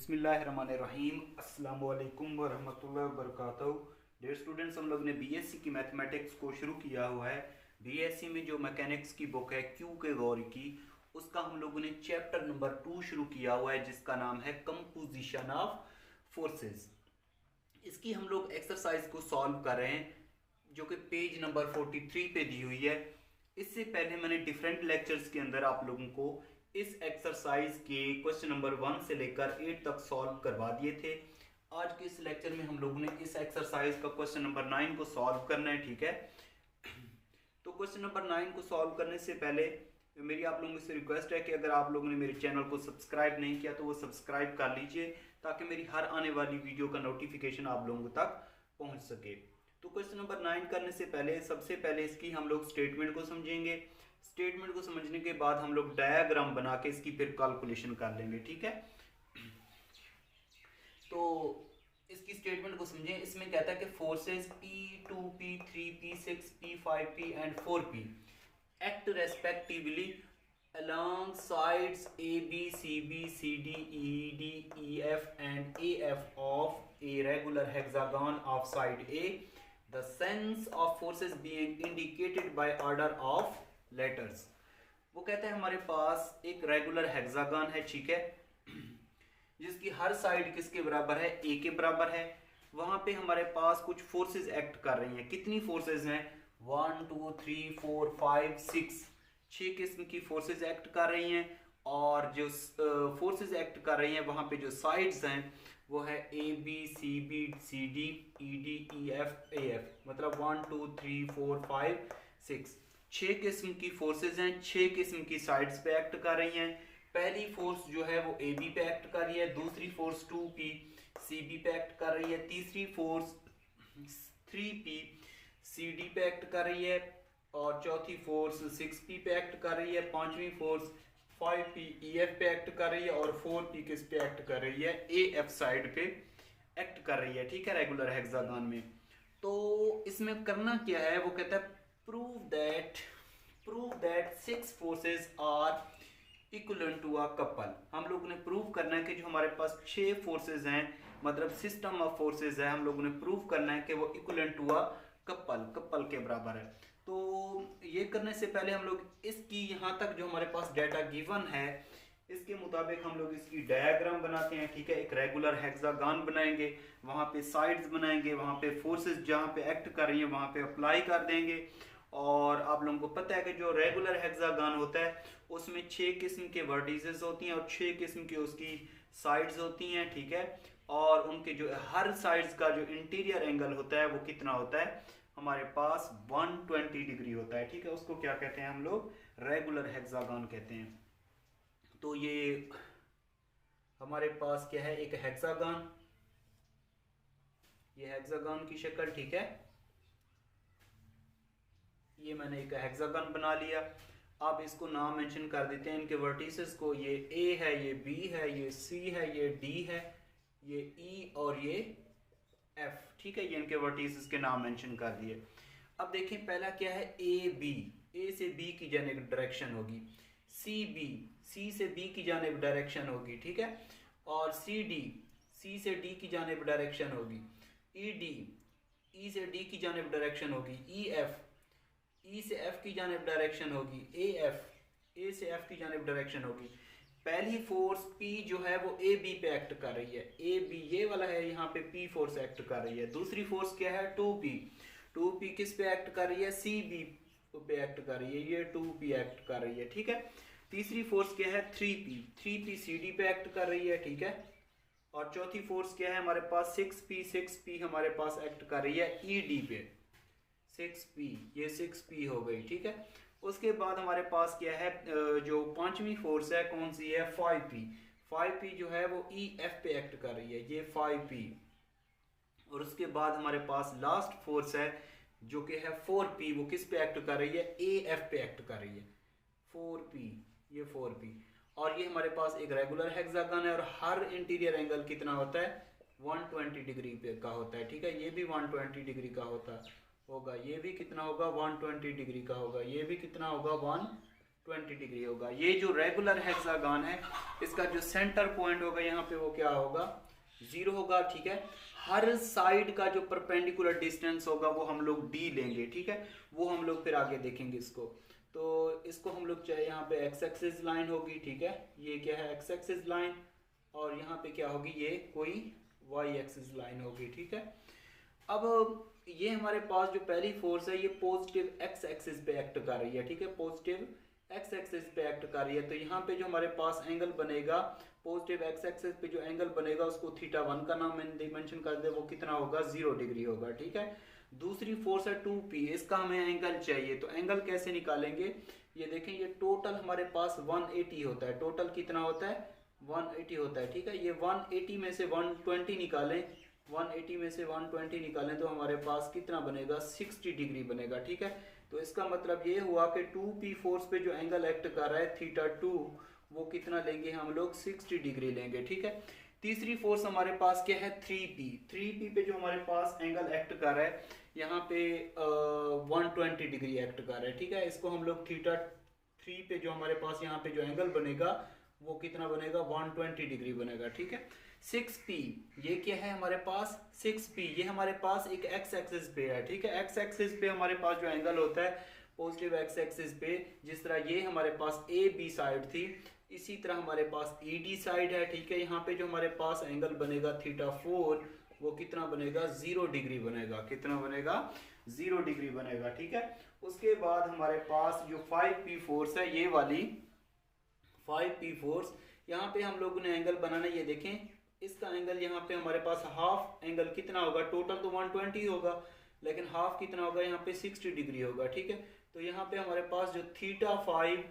बिस्मिल्लाहिर्रहमानिर्रहीम अस्सलामु अलैकुम वरहमतुल्लाहि वबरकातुहू। डियर स्टूडेंट्स, हम लोग ने बीएससी की मैथमेटिक्स को शुरू किया हुआ है। बीएससी में जो मैकेनिक्स की बुक है क्यू के गौर की, उसका हम लोगों ने चैप्टर नंबर 2 शुरू किया हुआ है जिसका नाम है कंपोजिशन ऑफ फोर्सेस। इसकी हम लोग एक्सरसाइज को सॉल्व कर रहे हैं जो कि पेज नंबर 43 पे दी हुई है। इससे पहले मैंने डिफरेंट लेक्चर्स के अंदर आप लोगों को इस एक्सरसाइज के क्वेश्चन नंबर 1 से लेकर 8 तक सॉल्व करवा दिए थे। आज के इस लेक्चर में हम लोगों ने इस एक्सरसाइज का क्वेश्चन नंबर 9 को सॉल्व करना है, ठीक है। तो क्वेश्चन नंबर 9 को सॉल्व करने से पहले मेरी आप लोगों से रिक्वेस्ट है कि अगर आप लोगों ने मेरे चैनल को सब्सक्राइब नहीं किया तो वो सब्सक्राइब कर लीजिए ताकि मेरी हर आने वाली वीडियो का नोटिफिकेशन आप लोगों तक पहुंच सके। तो क्वेश्चन नंबर 9 करने से पहले सबसे पहले इसकी हम लोग स्टेटमेंट को समझेंगे। स्टेटमेंट को समझने के बाद हम लोग डायग्राम बना के इसकी फिर कैलकुलेशन कर लेंगे, ठीक है। तो इसकी स्टेटमेंट को समझें। इसमें कहता है कि forces P2, P3, P6, P5P and 4P act respectively along sides AB, CB, CD, ED, EF and AF of a regular hexagon of side A, the sense of forces being indicated by order of letters। वो कहते हैं हमारे पास एक regular hexagon है, ठीक है, जिसकी हर side किसके बराबर है, ए के बराबर है। वहां पे हमारे पास कुछ फोर्सेस एक्ट कर रही हैं। कितनी फोर्सेस हैं? 1 2 3 4 5 6 6 किस्म की फोर्सेस एक्ट कर रही हैं। और जो फोर्सेस एक्ट कर रही हैं वहां पे जो साइड्स हैं वो है A B C B C D E D E F A F, मतलब 1 2 3 4 5 6 6 किस्म की फोर्सेस हैं। 6 किस्म की साइड्स पे एक्ट कर रही हैं। पहली फोर्स जो है वो ए बी पे एक्ट कर रही है, दूसरी फोर्स 2P सी बी पे एक्ट कर रही है, तीसरी फोर्स 3P सी डी पे एक्ट कर रही है, और चौथी फोर्स 6P पे एक्ट कर रही है, पांचवी फोर्स 5P EF पे एक्ट कर रही है, और 4P किस पे एक्ट कर रही है, AF साइड पे एक्ट कर रही है, ठीक है, रेगुलर हेक्सागन में। तो इसमें करना क्या है, वो कहता है prove that 6 forces are equivalent to a couple. हम लोगों ने प्रूव करना है कि जो हमारे पास 6 फोर्सेस हैं, मतलब सिस्टम ऑफ फोर्सेस है, हम लोगों ने प्रूव करना है कि वो इक्विवेलेंट टू अ कपल के बराबर है। तो ये करने से पहले हम लोग इसकी यहाँ तक जो हमारे पास डाटा गिवन है इसके मुताबिक हम लोग इसकी डायग्राम बनाते हैं, ठीक है। एक रेगुलर हेक्सागन बनाएंगे, वहाँ पे साइड्स बनाएंगे, वहाँ पे फोर्सेस जहाँ पे एक्ट कर रही हैं वहाँ पे अप्लाई कर देंगे। और आप लोगों को पता है कि जो रेगुलर हेक्सागन होता है उसमें 6 किस्म के वर्टिसेस होती हैं और 6 किस्म की उसकी साइड्स होती हैं, ठीक है। और उनके जो हर साइड्स का जो इंटीरियर एंगल होता है वो कितना होता है, हमारे पास 120 डिग्री होता है, ठीक है। उसको क्या कहते हैं हम लोग, रेगुलर हेक्सागन कहते हैं। तो ये हमारे पास क्या है, एक हेक्सागन, ये हेक्सागन की शक्ल, ठीक है। ये मैंने एक हेक्सागन बना लिया। आप इसको नाम मेंशन कर देते हैं इनके वर्टिसेस को। ये ए है, ये बी है, ये सी है, ये डी है, ये ई और ये एफ, ठीक है। ये इनके वर्टिसेस के नाम मेंशन कर दिए। अब देखें पहला क्या है, ए बी, ए से बी की जानिब डायरेक्शन होगी, सी बी, सी से बी की जानिब डायरेक्शन होगी, ठीक है। और सी डी, सी से डी की जानिब डायरेक्शन होगी, ई डी, ई से डी की जानिब डायरेक्शन होगी, ई एफ, ई से एफ की जानिब डायरेक्शन होगी, ए एफ, ए से एफ की जानिब डायरेक्शन होगी। पहली फोर्स P जो है वो ए बी पे एक्ट कर रही है, ए बी ये वाला है, यहाँ पे P फोर्स एक्ट कर रही है। दूसरी फोर्स क्या है, 2P किस पे एक्ट कर रही है, सी बी पे एक्ट कर रही है, ये 2P एक्ट कर रही है, ठीक है। तीसरी फोर्स क्या है, 3P सी डी पे एक्ट कर रही है, ठीक है। और चौथी फोर्स क्या है हमारे पास, 6P हमारे पास एक्ट कर रही है ई डी पे, 6P, ये 6P हो गई, ठीक है। उसके बाद हमारे पास क्या है, जो पांचवी फोर्स है कौन सी है, 5P जो है वो ई एफ पे एक्ट कर रही है, ये 5P। और उसके बाद हमारे पास लास्ट फोर्स है जो कि है 4P, वो किस पे एक्ट कर रही है, ए एफ पे एक्ट कर रही है, 4P, ये 4P। और ये हमारे पास एक रेगुलर हेक्सागन है और हर इंटीरियर एंगल कितना होता है, 120 डिग्री पे का होता है, ठीक है। ये भी 120 डिग्री का होगा, ये भी कितना होगा, 120 डिग्री का होगा, ये भी कितना होगा, 20 डिग्री होगा। ये जो रेगुलर हेक्सागन है इसका जो सेंटर पॉइंट होगा यहाँ पे वो क्या होगा, 0 होगा, ठीक है। हर साइड का जो परपेंडिकुलर डिस्टेंस होगा वो हम लोग d लेंगे, ठीक है, वो हम लोग फिर आगे देखेंगे इसको। तो इसको हम लोग चाहे यहाँ पे एक्स एक्सिस लाइन होगी, ठीक है, ये क्या है एक्स एक्सिस लाइन, और यहाँ पे क्या होगी, ये कोई वाई एक्सिस लाइन होगी, ठीक है। अब ये हमारे पास जो पहली फोर्स है ये पॉजिटिव एक्स एक्सिस पे एक्ट कर रही है, ठीक है, पॉजिटिव एक्स एक्सिस पे एक्ट कर रही है। तो यहाँ पे जो हमारे पास एंगल बनेगा पॉजिटिव एक्स एक्सिस पे, जो एंगल बनेगा उसको θ1 का नाम मेंशन कर दे, वो कितना होगा, 0 डिग्री होगा, ठीक है। दूसरी फोर्स है 2p, इसका हमें एंगल चाहिए, तो एंगल कैसे निकालेंगे, ये देखें, ये टोटल हमारे पास 180 होता है, टोटल कितना होता है, 180 होता है, ठीक है। ये 180 में से 120 निकालें, 180 में से 120 निकालें तो हमारे पास कितना बनेगा, 60 डिग्री बनेगा, ठीक है। तो इसका मतलब ये हुआ कि 2p फोर्स पे जो एंगल एक्ट कर रहा है θ2, वो कितना लेंगे हम लोग, 60 डिग्री लेंगे, ठीक है। तीसरी फोर्स हमारे पास क्या है, 3p पे जो हमारे पास एंगल एक्ट कर रहा है यहाँ पे 120 डिग्री एक्ट कर रहा है, ठीक है। इसको हम लोग θ3 पे जो हमारे पास यहाँ पे जो एंगल बनेगा वो कितना बनेगा, 120 डिग्री बनेगा, ठीक है। 6p, ये क्या है हमारे पास, 6p, ये हमारे पास एक एक्स एक्सिस पे है, ठीक है। एक्स एक्सिस पे हमारे पास जो एंगल होता है पॉजिटिव एक्स एक्सिस पे, जिस तरह ये हमारे पास ए बी साइड थी, इसी तरह हमारे पास ई डी साइड है, ठीक है। यहाँ पे जो हमारे पास एंगल बनेगा θ4, वो कितना बनेगा, 0 डिग्री बनेगा, कितना बनेगा, 0 डिग्री बनेगा, ठीक है। उसके बाद हमारे पास जो 5p फोर्स है, ये वाली 5p फोर्स, यहाँ पे हम लोगों ने एंगल बनाना, ये देखें, इसका एंगल यहाँ पे हमारे पास हाफ एंगल कितना होगा, टोटल तो 120 होगा, लेकिन हाफ कितना होगा, यहाँ पे 60 डिग्री होगा, ठीक है। तो यहाँ पे हमारे पास जो θ5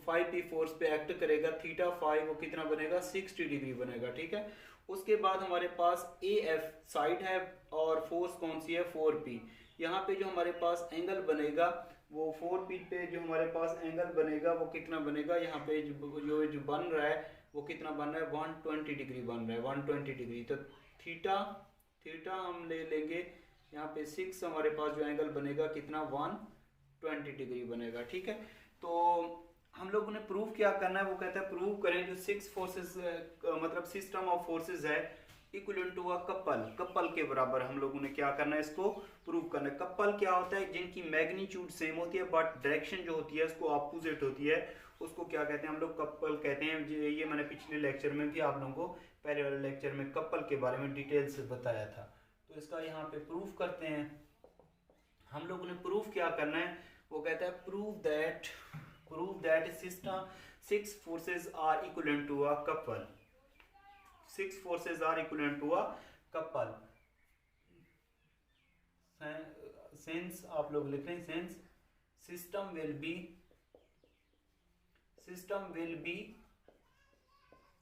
5p फोर्स पे एक्ट करेगा, θ5 वो कितना बनेगा, 60 डिग्री बनेगा, ठीक है। उसके बाद हमारे पास AF साइड है और फोर्स कौन सी है, 4p। यहाँ पे जो हमारे पास एंगल बनेगा वो 4p पे जो हमारे पास एंगल बनेगा वो कितना बनेगा, यहाँ पे जो बन रहा है वो कितना बन रहा है, 120 डिग्री बन रहा है, 120 डिग्री। तो थीटा हम ले लेंगे यहाँ पे 6, हमारे पास जो एंगल बनेगा कितना, 120 डिग्री बनेगा, ठीक है। तो हम लोगों ने प्रूव क्या करना है, वो कहता है प्रूव करें जो 6 फोर्सेस मतलब सिस्टम ऑफ फोर्सेस है इक्विवेलेंट टू अ कपल के बराबर हम लोगों ने क्या करना है, इसको प्रूव करना है। कपल क्या होता है, जिनकी मैग्नीट्यूड सेम होती है बट डायरेक्शन जो होती है उसको ऑपोजिट होती है, उसको क्या कहते हैं हम लोग, कपल कहते हैं। ये मैंने पिछले लेक्चर में भी आप लोगों को पहले वाले लेक्चर में कपल के बारे में डिटेल से बताया था। तो इसका यहाँ पे प्रूफ करते हैं। हम लोगों ने प्रूफ क्या करना है, वो कहता है prove that system 6 forces are equivalent to a couple, 6 forces are equivalent to a couple. Since आप लोग लिख रहे हैं, since system will be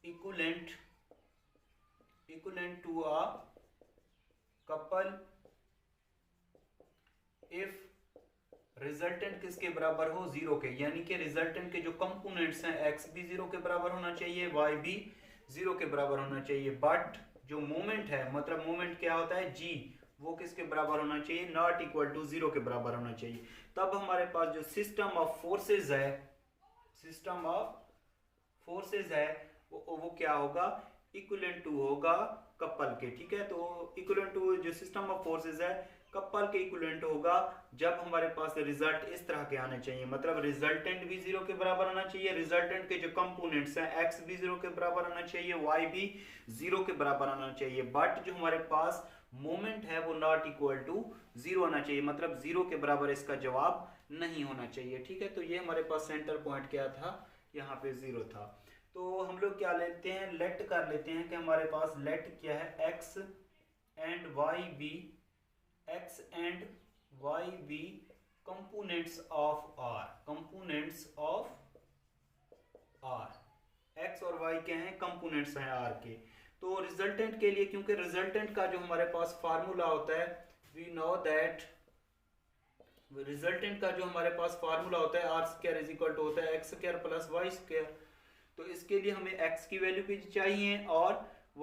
equivalent to a couple if resultant किसके बराबर हो, 0 के, यानी कि रिजल्टेंट के जो कंपोनेंट्स हैं x भी 0 के बराबर होना चाहिए, y भी 0 के बराबर होना चाहिए, बट जो मोमेंट है, मतलब मोमेंट क्या होता है g, वो किसके बराबर होना चाहिए, नॉट इक्वल टू 0 के बराबर होना चाहिए। तब हमारे पास जो सिस्टम ऑफ फोर्सेस है वो क्या होगा, इक्विवेलेंट टू होगा कपल के, ठीक है। तो इक्विवेलेंट टू जो सिस्टम ऑफ फोर्सेस है कपल के इक्विवेलेंट होगा जब हमारे पास रिजल्ट इस तरह के आने चाहिए, मतलब रिजल्टेंट भी 0 के बराबर होना चाहिए, रिजल्टेंट के जो कंपोनेंट्स हैं x भी 0 के बराबर होना चाहिए, y भी 0 के बराबर होना चाहिए, बट जो हमारे पास मोमेंट है वो नॉट इक्वल टू 0 होना चाहिए, मतलब 0 के बराबर इसका जवाब नहीं होना चाहिए, ठीक है। तो ये हमारे पास सेंटर पॉइंट क्या था, यहाँ पे 0 था। तो हम लोग क्या लेते हैं, लेट कर लेते हैं कि हमारे पास लेट क्या है, x and y be components of R, x और y क्या हैं, कंपोनेंट्स हैं R के। तो रिजल्टेंट के लिए, क्योंकि रिजल्टेंट का जो हमारे पास फार्मूला होता है, वी नो दैट रिजल्टेंट का जो हमारे पास फार्मूला होता है R square is equal to होता है X square plus Y square. तो इसके लिए हमें x की वैल्यू भी चाहिए और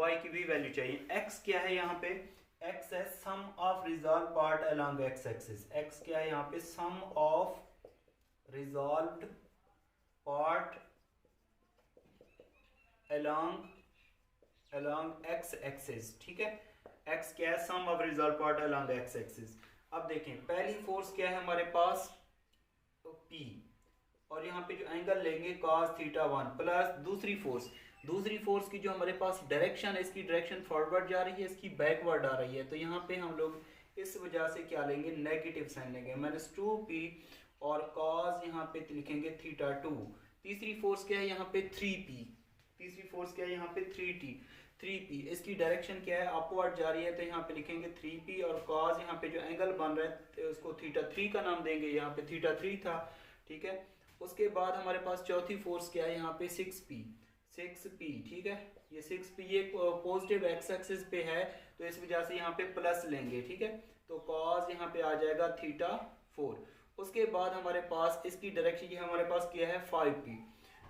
y की भी वैल्यू चाहिए। x क्या है यहाँ पे, x है sum of resolve part along x axis. x क्या है यहाँ पे, sum of resolved part along x axis, ठीक है। x क्या है, sum of resolve part along x axis. अब देखें पहली फोर्स क्या है हमारे पास, तो P, और यहाँ पे जो एंगल लेंगे cos थीटा 1 प्लस दूसरी फोर्स की जो हमारे पास डायरेक्शन है, इसकी डायरेक्शन फॉरवर्ड जा रही है, इसकी बैकवर्ड आ रही है, तो यहाँ पे हम लोग इस वजह से क्या लेंगे, नेगेटिव साइन लेंगे, -2p, और cos यहाँ पे लिखेंगे थीटा 2। तीसरी फोर्स क्या है यहाँ पे 3p, तीसरी फोर्स क्या है यहाँ पे 3p, इसकी डायरेक्शन क्या है, अपवर्ड जा रही है, तो यहाँ पे लिखेंगे 3p, और cos यहाँ पे जो एंगल बन रहा है उसको थीटा 3 का नाम देंगे, यहाँ पे थीटा 3 था, ठीक है। उसके बाद हमारे पास चौथी फोर्स क्या है यहाँ पे 6p, ठीक है। ये 6p ये पॉजिटिव एक्स एक्सिस पे है, तो इस वजह से यहाँ पे प्लस लेंगे, ठीक है। तो cos यहाँ पे आ जाएगा थीटा 4। उसके बाद हमारे पास इसकी डायरेक्शन ये हमारे पास क्या है 5p,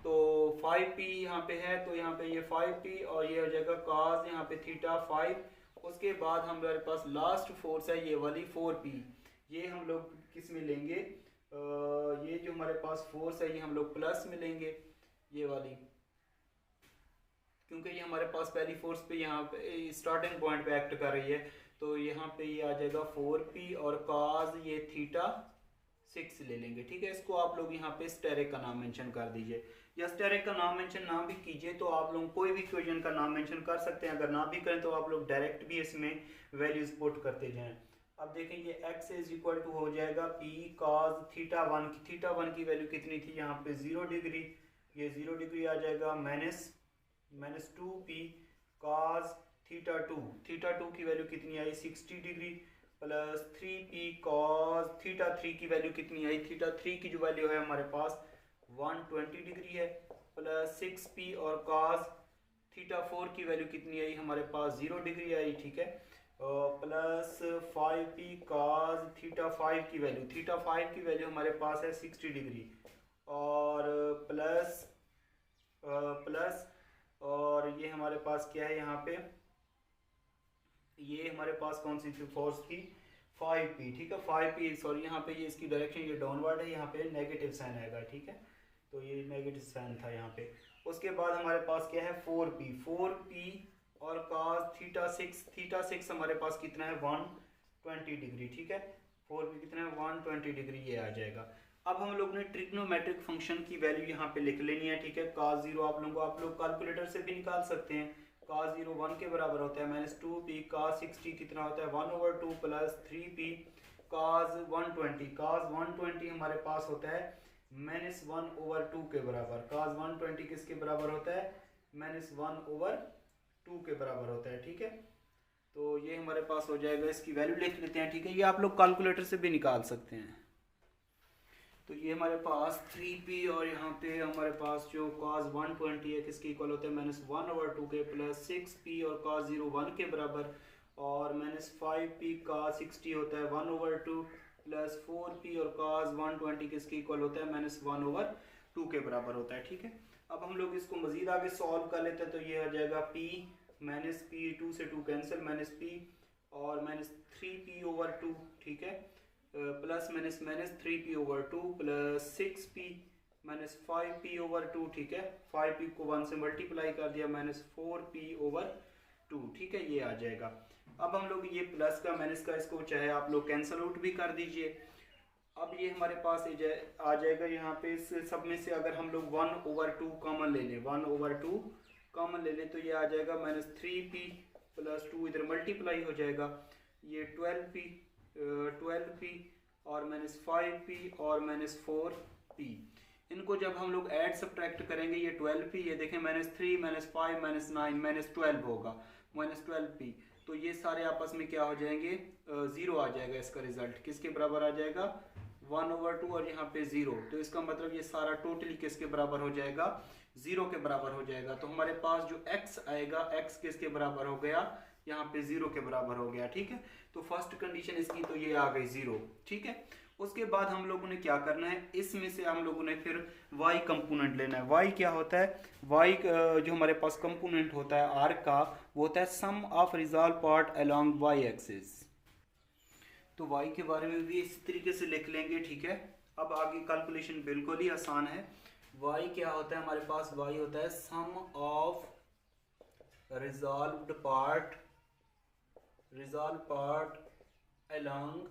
तो 5p यहाँ पे है, तो यहाँ पे ये 5p और ये हो जाएगा cos यहाँ पे थीटा 5। उसके बाद हमारे पास लास्ट फोर्स है ये वाली 4p, ये हम लोग किस में लेंगे, ये जो हमारे पास फोर्स है ये हम लोग प्लस में लेंगे, ये वाली, क्योंकि ये हमारे पास पहली फोर्स पे यहाँ पे स्टार्टिंग पॉइंट पे एक्ट कर रही है, तो यहाँ पे ये आ जाएगा 4p और cos ये थीटा 6 ले लेंगे, ठीक है। इसको आप लोग यहाँ पे स्टेरिक का नाम मेंशन कर दीजिए, या स्टेरिक का नाम मेंशन ना भी कीजिए तो आप लोग कोई भी इक्वेशन का नाम मेंशन कर सकते हैं, अगर ना भी करें तो आप लोग डायरेक्ट भी इसमें वैल्यूज पुट करते जाएं। अब देखें ये x इज इक्वल टू हो जाएगा p cos थीटा 1 की वैल्यू कितनी थी यहाँ पे 0 डिग्री, ये 0 डिग्री आ जाएगा, माइनस 2p cos थीटा 2 की वैल्यू कितनी आई 60 degree, plus 3p cos theta 3 की वैल्यू कितनी आई, थीटा 3 की जो वैल्यू है हमारे पास 120 डिग्री है, प्लस 6p और cos थीटा 4 की वैल्यू कितनी आई हमारे पास 0 डिग्री आई, ठीक है। प्लस 5p cos थीटा 5 की वैल्यू हमारे पास है 60 डिग्री, और प्लस और ये हमारे पास क्या है यहाँ पे, ये हमारे पास कौन सी थी फोर्स की 5p, ठीक है। 5p सॉरी यहाँ पे ये इसकी डायरेक्शन ये डाउनवर्ड है, यहाँ पे नेगेटिव साइन आएगा, ठीक है, तो ये नेगेटिव साइन था यहाँ पे। उसके बाद हमारे पास क्या है 4p और cos थीटा 6 हमारे पास कितना है 120 डिग्री, ठीक है। 4p कितना है 120 डिग्री, ये आ जाएगा। अब हम लोग ने ट्रिग्नोमेट्रिक फंक्शन की वैल्यू यहाँ पे लिख लेनी है, ठीक है। cos 0 आप लोग कैलकुलेटर से भी निकाल सकते हैं, cos 0 1 के बराबर होता है, -2p cos 60 कितना होता है 1/2 प्लस 3p cos 120 हमारे पास होता है -1/2 के बराबर, cos 120 किसके बराबर होता है -1/2 के बराबर होता है, ठीक है। तो ये हमारे पास हो जाएगा, इसकी वैल्यू लिख लेते हैं, ठीक है। ये आप लोग कैलकुलेटर से भी निकाल सकते हैं। तो ये हमारे पास 3p और यहाँ पे हमारे पास जो cos 120 है किसके इक्वल होता है -1/2 के, प्लस 6p और cos 0 1 के बराबर, और -5p cos 60 होता है 1/2 प्लस 4p और cos 120 किसके इक्वल होता है -1/2 के बराबर होता है, ठीक है। अब हम लोग इसको मजीद आगे सॉल्व कर लेते हैं, तो ये आ जाएगा p -p 2 से 2 कैंसिल, -p और -3p/2, ठीक है, plus -3p/2 plus 6p -5p/2, ठीक है। 5p को 1 से मल्टीप्लाई कर दिया, -4p/2, ठीक है, ये आ जाएगा। अब हम लोग ये प्लस का माइनस का इसको चाहे आप लोग कैंसल आउट भी कर दीजिए। अब ये हमारे पास आ जाएगा यहाँ पे, इस सब में से अगर हम लोग 1/2 कॉमन ले लें, 1/2 कॉमन ले लें, तो ये आ जाएगा -3p + 2 इधर मल्टीप्लाई हो जाएगा, ये 12p और -5p और -4p। इनको जब हम लोग ऐड सब्ट्रैक्ट करेंगे, ये 12p, ये देखें -3 -5 -9 -12 होगा, -12p, तो ये सारे आपस में क्या हो जाएंगे, 0 आ जाएगा। इसका रिजल्ट किसके बराबर आ जाएगा, 1/2 और यहाँ पे 0, तो इसका मतलब ये सारा टोटली किसके बराबर हो जाएगा, 0 के बराबर हो जाएगा। तो हमारे पास जो x आएगा, x किसके बराबर हो गया, यहाँ पे 0 के बराबर हो गया, ठीक है। तो फर्स्ट कंडीशन इसकी तो ये आ गई 0, ठीक है। उसके बाद हम लोगों ने क्या करना है, इसमें से हम लोगों ने फिर y कंपोनेंट लेना है। y क्या होता है, y जो हमारे पास कंपोनेंट होता है r का, वो होता है sum of resolve part along y axis. तो y के बारे में भी इस तरीके से लिख लेंगे, ठीक है। अब आगे कैलकुलेशन बिल्कुल ही आसान है। y क्या होता है हमारे पास, y होता है sum of resolved part along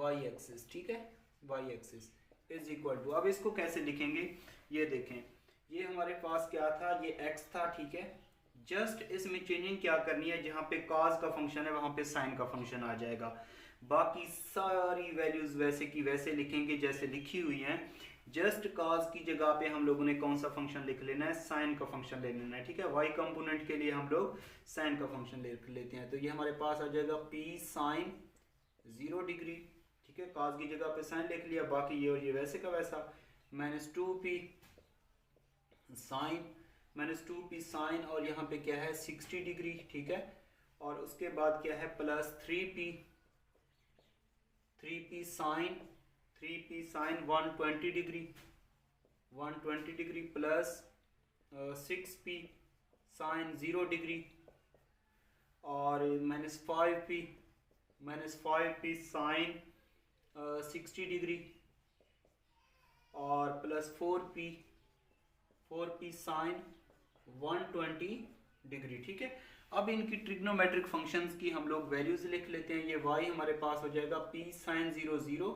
y axis, ठीक है, y axis is equal to, अब इसको कैसे लिखेंगे ये देखें, ये हमारे पास क्या था, ये x था, ठीक है, जस्ट इसमें चेंजिंग क्या करनी है, जहाँ पे cos का फंक्शन है वहां पे sin का फंक्शन आ जाएगा, बाकी सारी वैल्यूज वैसे की वैसे लिखेंगे जैसे लिखी हुई हैं, जस्ट cos की जगह पे हम लोगों ने कौन सा फंक्शन लिख लेना है, sin का फंक्शन ले लेना है, ठीक है, y कंपोनेंट के लिए हम लोग sin का फंक्शन लिख लेते हैं, तो ये हमारे पास आ जाएगा p sin 0 डिग्री, ठीक है, cos की जगह पे sin लिख लिया, बाकी ये और ये वैसे का वैसा, -2p sin और यहाँ पे क्या है 60 डिग्री, ठीक है, और उसके बाद क्या है plus 3p sin 120 degree plus 6p sin 0 degree और -5p sin 60 डिग्री और प्लस 4p sin 120 डिग्री, ठीक है। अब इनकी ट्रिग्नोमेट्रिक फंक्शंस की हम लोग वैल्यूज लिख लेते हैं, ये y हमारे पास हो जाएगा p sin 0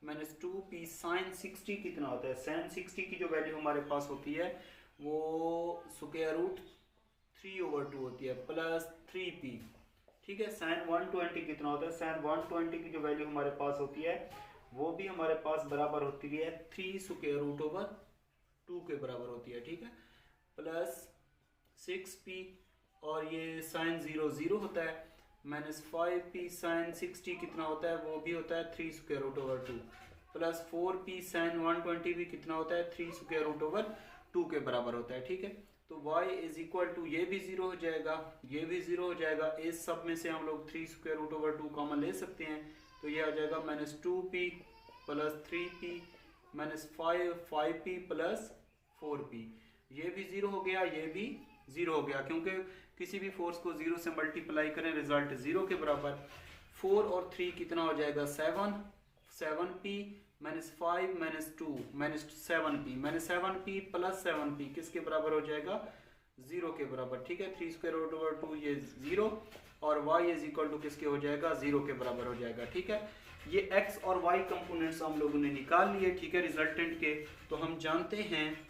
minus 2p sin 60 कितना होता है, sin 60 की जो वैल्यू हमारे पास होती है वो स्क्वायर रूट 3/2 होती है प्लस 3p, ठीक है, sin 120 कितना होता है, sin 120 की जो वैल्यू हमारे पास होती है वो भी हमारे पास बराबर होती है 3√2 के बराबर होती है, ठीक है, प्लस 6p और ये sin 0 होता है, -5p sin 60 कितना होता है, वो भी होता है 3√2 प्लस 4p sin 120 भी कितना होता है 3√2 के बराबर होता है, ठीक है। तो y इज इक्वल टू, ये भी 0 हो जाएगा, ये भी 0 हो जाएगा, इस सब में से हम लोग 3√2 कॉमन ले सकते हैं, तो ये आ जाएगा -2p plus 3p -5p plus 4p, ये भी 0 हो गया, ये भी 0 हो गया, क्योंकि किसी भी फोर्स को 0 से मल्टीप्लाई करें रिजल्ट 0 के बराबर, 4 और 3 कितना हो जाएगा 7p -5 -2 -7p प्लस 7p किसके बराबर हो जाएगा 0 के बराबर, ठीक है, 3√2 ये 0 और y इज इक्वल टू किसके हो जाएगा 0 के बराबर हो जाएगा, ठीक है। ये x और y कंपोनेंट्स हम लोगों ने निकाल लिए, ठीक है, रिजल्टेंट के, तो हम जानते हैं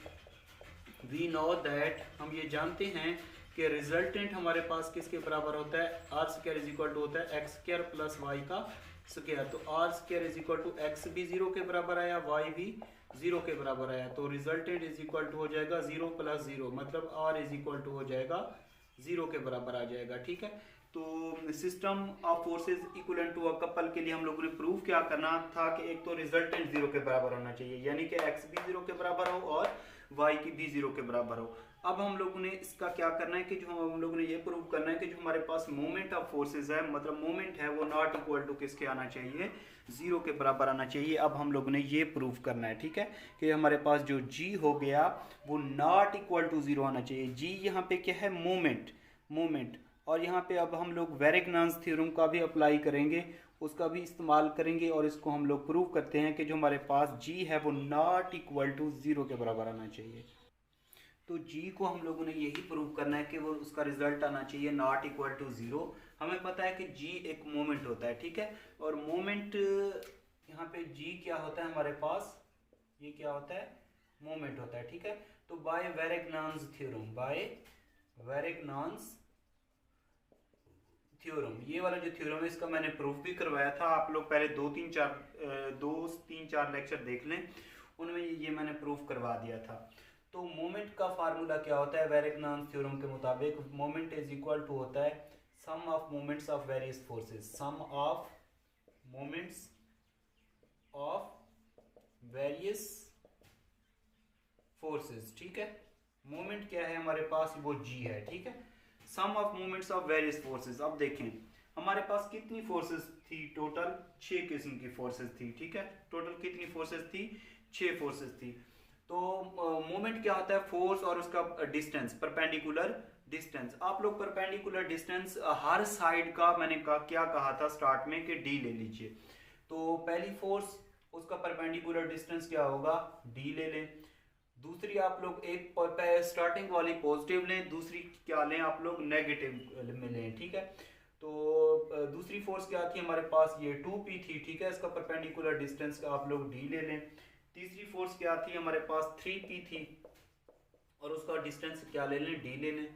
वी नो दैट, हम ये जानते हैं कि रिजल्टेंट हमारे पास किसके बराबर होता है, R square is equal to होता है एक्स स्क्वायर प्लस वाई का स्क्वायर, तो R square is equal to X भी 0 के बराबर आया, वाई भी 0 के बराबर आया, तो रिजल्टेंट इज इक्वल टू हो जाएगा 0 + 0, मतलब आर इज इक्वल टू हो जाएगा 0 के बराबर आ जाएगा, ठीक है। तो system of forces equivalent to a couple के लिए हम लोगों ने प्रूव क्या करना था कि एक तो रिजल्टेंट 0 के बराबर होना चाहिए, यानी कि एक्स भी 0 के बराबर हो और y की भी 0 के बराबर हो। अब हम लोगों ने इसका क्या करना है कि जो हम लोगों ने ये प्रूव करना है कि जो हमारे पास मोमेंट ऑफ फोर्सेस है, मतलब मोमेंट है, वो नॉट इक्वल टू किसके आना चाहिए 0 के बराबर आना चाहिए। अब हम लोगों ने ये प्रूव करना है, ठीक है, कि हमारे पास जो g हो गया वो नॉट इक्वल टू 0 आना चाहिए। g यहाँ पे क्या है मोमेंट, और यहाँ पे अब हम लोग वेरेगनांस थ्योरम का भी अप्लाई करेंगे, उसका भी इस्तेमाल करेंगे और इसको हम लोग प्रूव करते हैं कि जो हमारे पास g है वो नॉट इक्वल टू 0 के बराबर आना चाहिए। तो g को हम लोगों ने यही प्रूव करना है कि वो उसका रिजल्ट आना चाहिए नॉट इक्वल टू 0। हमें पता है कि g एक मोमेंट होता है, ठीक है, और मोमेंट यहाँ पे g क्या होता है हमारे पास, ये क्या होता है मोमेंट होता है, ठीक है। तो बाय वेरेगनांस थ्योरम, ये वाला जो थ्योरम है इसका मैंने प्रूफ भी करवाया था, आप लोग पहले 2-3-4 लेक्चर देख लें, उनमें ये मैंने प्रूफ करवा दिया था। तो मोमेंट का फार्मूला क्या होता है वेरेगनांस थ्योरम के मुताबिक, मोमेंट इज इक्वल टू होता है sum of moments of various forces, sum of moments of various forces, ठीक है। मोमेंट क्या है हमारे पास, वो g है, ठीक है, sum of moments of various forces. अब देखें हमारे पास कितनी फोर्सेस थी, टोटल 6 किस्म की फोर्सेस थी, ठीक है, टोटल कितनी फोर्सेस थी 6 फोर्सेस थी। तो मोमेंट क्या होता है, फोर्स और उसका डिस्टेंस, परपेंडिकुलर डिस्टेंस। आप लोग परपेंडिकुलर डिस्टेंस हर साइड का मैंने क्या कहा था स्टार्ट में कि d ले लीजिए। तो पहली फोर्स उसका परपेंडिकुलर डिस्टेंस क्या होगा, d ले लें। दूसरी आप लोग एक स्टार्टिंग वाली पॉजिटिव लें, दूसरी क्या लें आप लोग, नेगेटिव में लें, ठीक है। तो दूसरी फोर्स क्या थी हमारे पास, ये 2p थी, ठीक है, इसका परपेंडिकुलर डिस्टेंस का आप लोग d ले लें। तीसरी फोर्स क्या थी हमारे पास, 3p थी, और उसका डिस्टेंस क्या ले लें, d ले लें।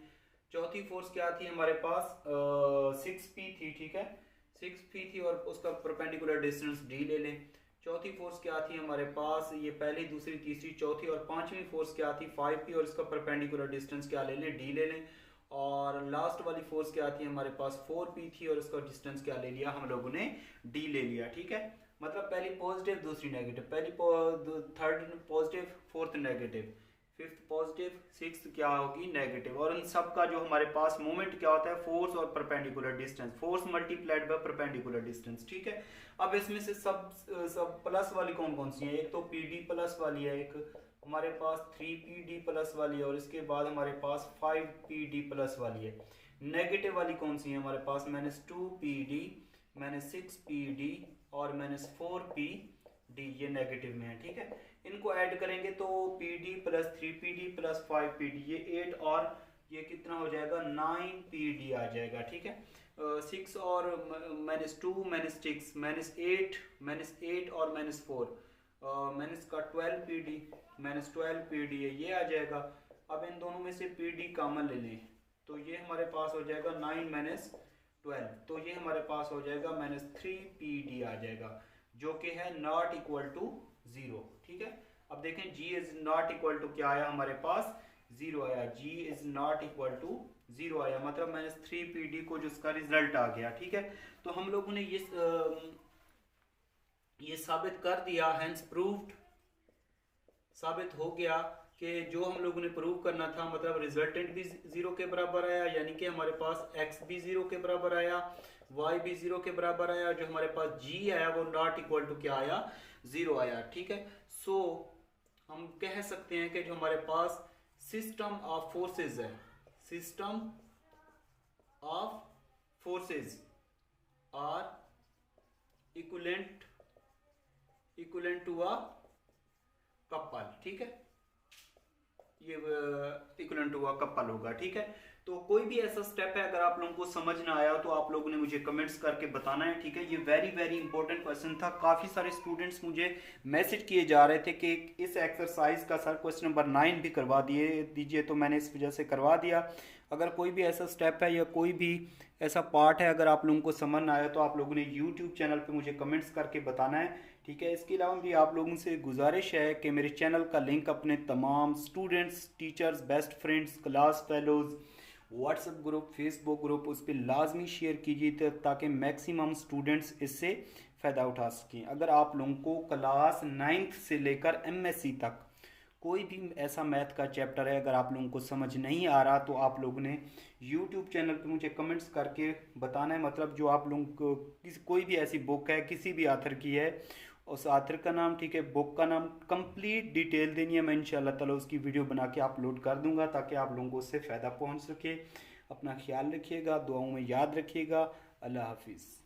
चौथी फोर्स क्या थी हमारे पास, 6p थी, ठीक है, 6p थी, और उसका परपेंडिकुलर डिस्टेंस d ले लें। चौथी फोर्स क्या थी हमारे पास, ये पहली, दूसरी, तीसरी, चौथी, और पांचवी फोर्स क्या थी, 5p, और इसका परपेंडिकुलर डिस्टेंस क्या ले लें, d ले लें। और लास्ट वाली फोर्स क्या थी हमारे पास, 4p थी, और इसका डिस्टेंस क्या ले लिया हम लोगों ने, d ले लिया, ठीक है। मतलब पहली पॉजिटिव, दूसरी नेगेटिव, पहली third positive, fourth negative, fifth positive, sixth क्या होगी, नेगेटिव। और इन सब का जो हमारे पास मोमेंट क्या होता है, फोर्स और perpendicular distance, force multiplied by perpendicular distance, ठीक है। अब इसमें से सब प्लस वाली कौन कौन सी है, एक तो PD प्लस वाली है, एक हमारे पास 3PD प्लस वाली है, और इसके बाद हमारे पास 5PD प्लस वाली है। नेगेटिव वाली कौन सी है हमारे पास, -2PD, -6PD और -4PD, ये नेगेटिव में है, ठीक है। इनको ऐड करेंगे तो PD plus 3PD plus 5PD, ये 8 और ये कितना हो जाएगा, 9PD आ जाएगा, ठीक है। 6 और -2 -6 -8 और -4, माइनस का 12PD, -12PD है, ये आ जाएगा। अब इन दोनों में से PD कॉमन ले लें तो ये हमारे पास हो जाएगा 9 - 12, तो ये हमारे पास हो जाएगा -3PD आ जाएगा, जो कि है नॉट इक्वल टू 0, ठीक है। अब देखें G is not equal to क्या आया हमारे पास, 0 आया, G is not equal to 0 आया, मतलब -3PD को जिसका रिजल्ट आ गया, ठीक है। तो हम लोगों ने ये साबित कर दिया, हेंस प्रूव्ड, साबित हो गया कि जो हम लोगों ने प्रूव करना था, मतलब रिजल्टेंट भी 0 के बराबर आया, यानी कि हमारे पास x भी 0 के बराबर आया, y भी 0 के बराबर आया, जो हमारे पास g आया वो नॉट इक्वल टू क्या आया, 0 आया, ठीक है। सो हम कह सकते हैं कि जो हमारे पास सिस्टम ऑफ फोर्सेज है, system of forces are equivalent to a couple, ठीक है, ये इक्विवेलेंट टू अ कपल होगा, ठीक है। तो कोई भी ऐसा स्टेप है, अगर आप लोगों को समझ ना आया तो आप लोगों ने मुझे कमेंट्स करके बताना है, ठीक है। ये वेरी वेरी इंपॉर्टेंट क्वेश्चन था, काफ़ी सारे स्टूडेंट्स मुझे मैसेज किए जा रहे थे कि इस एक्सरसाइज का सर क्वेश्चन नंबर 9 भी करवा दीजिए, तो मैंने इस वजह से करवा दिया। अगर कोई भी ऐसा स्टेप है या कोई भी ऐसा पार्ट है, अगर आप लोगों को समझ ना आया तो आप लोगों ने यूट्यूब चैनल पर मुझे कमेंट्स करके बताना है, ठीक है। इसके अलावा भी आप लोगों से गुजारिश है कि मेरे चैनल का लिंक अपने तमाम students, teachers, best friends, class fellows, WhatsApp group, Facebook group, उस पर लाजमी शेयर कीजिए ताकि मैक्सिमम स्टूडेंट्स इससे फ़ायदा उठा सकें। अगर आप लोगों को क्लास 9th से लेकर MSc तक कोई भी ऐसा मैथ का चैप्टर है, अगर आप लोगों को समझ नहीं आ रहा तो आप लोगों ने यूट्यूब चैनल पे मुझे कमेंट्स करके बताना है, मतलब जो आप लोगों को कोई भी ऐसी बुक है, किसी भी आथर की है, उस आथर का नाम, ठीक है, बुक का नाम, कंप्लीट डिटेल देनी है, मैं इंशाल्लाह ताला उसकी वीडियो बना के अपलोड कर दूंगा ताकि आप लोगों को उससे फ़ायदा पहुंच सके। अपना ख्याल रखिएगा, दुआओं में याद रखिएगा। अल्लाह हाफिज़।